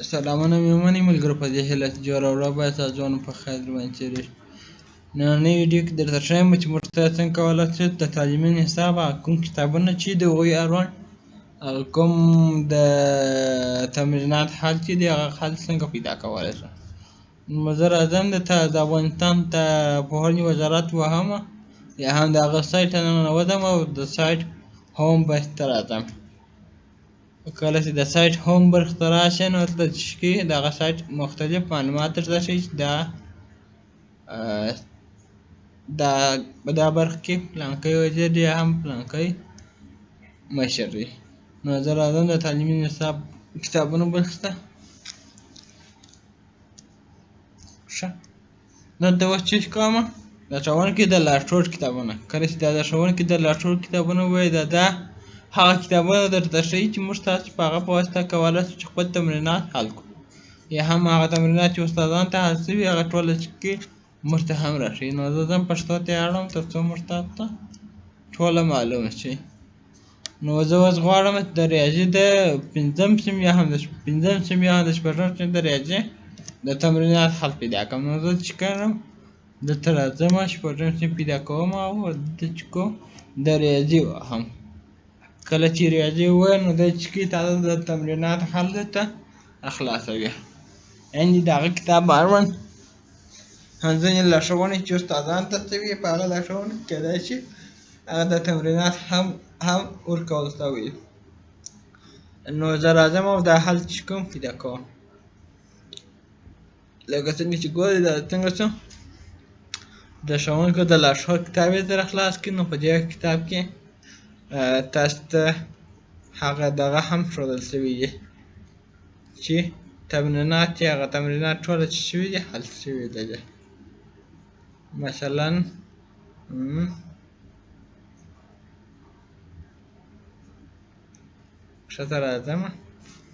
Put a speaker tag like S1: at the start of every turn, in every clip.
S1: سلامونه میمنې ملګرو، په دې هیله چې جوړه وړه باید تاسو په خیر باندې تېرېږي. نننۍ ویډیو کې درته ښیم چې موږ ته څنګه کولی شو د تعلیمي نصاب هغه کوم کتابونه چې د هغوی اړوند هغه کوم د تمرینات حل چې دي هغه حل څنګه پیدا کولی شو. نو زه راځم د افغانستان د پوهنې وزارت وهمه یا هم د هغه سایټ ته ننوځم او د سایټ هوم برخې ته راځم. کله چې د سایټ هوم برخې ته راشئ نو دلته کې د هغه سایټ مختلف معلومات درته ښیي چې په دا برخه کې پلانکی وزیر دی یا هم پلانکی مشر دی. نو زه راځم د تعلیمي نصاب کتابونو برخې ته. ښه، دلته اوس چې کومه د ښوونکي د لارښود کتابونه، کله چې دا د ښوونکي د لارښود کتابونه ووایي دا هغه کتابونه درته ښیي چې موږ تاسو په هغه په واسطه کولی شو چې خپل تمرینات حل کړو، یا هم هغه تمرینات چې استادانو ته حل شوي هغه ټوله کې موږ ته هم راښیي. نو زه ځم پښتو ته یې اړوم تر څو موږ تاسو ته ټوله معلومه شي. نو زه اوس غواړم د ریاضي د 5م صنف یا هم د 5م صنف یا هم د 6م صنف د ریاضي د تمرینات حل پیدا کړم. نو زه چې کوم دلته راځم 6م صنف پیدا کوم او دلته چې کوم د ریاضي وهم. کله چې ریاضي ووایو نو دی چې تاسو د تمرینات حل درته خلاصوي، یعنې د هغه کتاب اړوند ځینې لارښوونې چې استادانو ته شوي په هغه لارښوونو کې کیدای شي هغه د تمرینات هم ورکول شوي. نو زه راځم او دا حل چې کوم پیدا کوم. لکه څنګه چې ګورئ دا څنګه شو د ښوونکو د لارښود کتاب یې در خلاص کړي. نو په دې کتاب کې تاسو ته هغه دغه هم ښودل شوي دي چې تمرینات چې هغه تمرینات ټوله چې شوي دي حل شوي دي. مثلا ښه راځم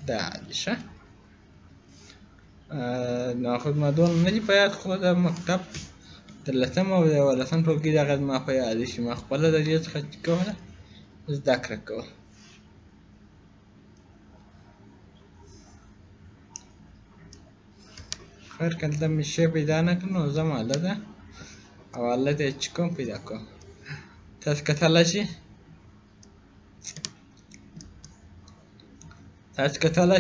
S1: دا دي. ښه، ناخود مدون نه دي په یاد، خو د مکتب 13م او 11م ټولګي دغه زما په یاد دي چې ما خپله د دې څخه چې کوله زده کړه کوله. خیر که دلته مې شی پیدا نه کړ نو زه ماله ده او هلته یې چې کوم پیدا کوم. تاسو کتلی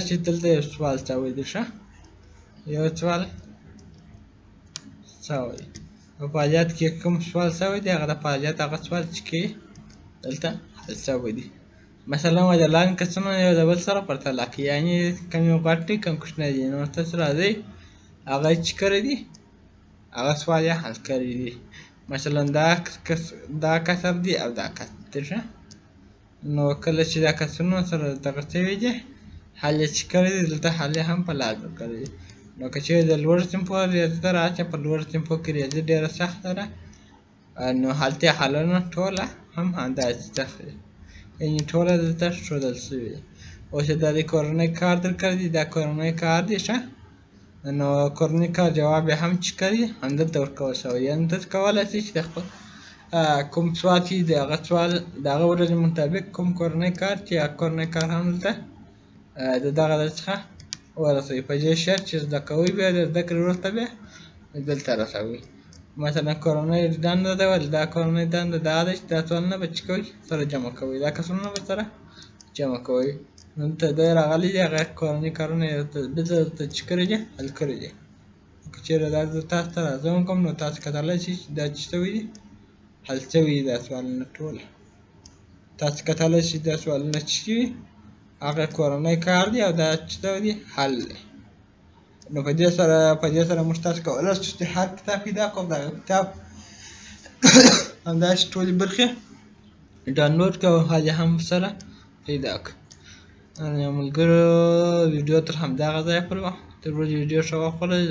S1: شئ دلته یو سوال شوی دی. ښه، یو سوال شوی دی په فعالیت کې کوم سوال شوی دی هغه د فعالیت هغه سوال چې کې دلته حل شوی دی. مثلا وایي د لاندې کسونه یو د بل سره پرتله کړئ، یعنې کم یو غټ دی کم کوچنی دی. نو تاسو راځئ هغه چې کړی دی هغه سوال یې حل کړی دی. مثلا دا کسر دی او دا کسر دی. ښه، نو کله چې دا کسرونه سره دغه شوي دي حل یې چې کړی دی دلته حل یې هم په لاس ورکړی دی. نو که چیرې د لوړو صنفو ریاضي ته راشئ، په لوړو صنفو کې ریاضي ډېره سخته ده، نو هلته یې حلونه ټوله هم همداسې سخته دي، یعنې ټوله دلته ښودل شوي دي. اوس دا د کورنۍ کار درکړی دی، دا کورنۍ کار دی. ښه، نو کورنۍ کار جواب یې هم چې کړی همدلته ورکول شوی، یعنې تاسو کولی شئ چې د خپل کوم سوال چې د هغه سوال د هغه ورځې مطابق کوم کورنۍ کار چې هغه کورنۍ کار هم دلته د دغه څخه ورسوي، په دې شرط چې زده کوئ بیا د زده کړې وروسته بیا دلته رسوئ. مثلا کورنۍ دنده ده، ولې دا کورنۍ دنده دا ده چې دا سوالونه به چې کوئ سره جمع کوئ، دا کسرونه به سره جمع کوئ. نو دلته دی راغلی دی هغه کورنۍ کارونه یې دلته چې کړي دي حل کړي دي. که چېرې دا زه تاسو ته راځم کوم نو تاسو کتلی شئ چې دا چې شوي دي حل شوي دي دا سوالونه ټوله. تاسو کتلی شئ دا سوالونه چې شوي هغه کورنۍ کار دی او دا چې شوی دی حل دی. نو په دې سره موږ تاسو کولی شو چې هر کتاب پیدا کړو، د هغه کتاب همداسې ټولې برخې ډاونلوډ کړو او حل یې هم سره پیدا کړو. ملګرو ویډیو تر همدغه ځایه پورې وه، تر بلې ویډیو ښه وخت ولرئ.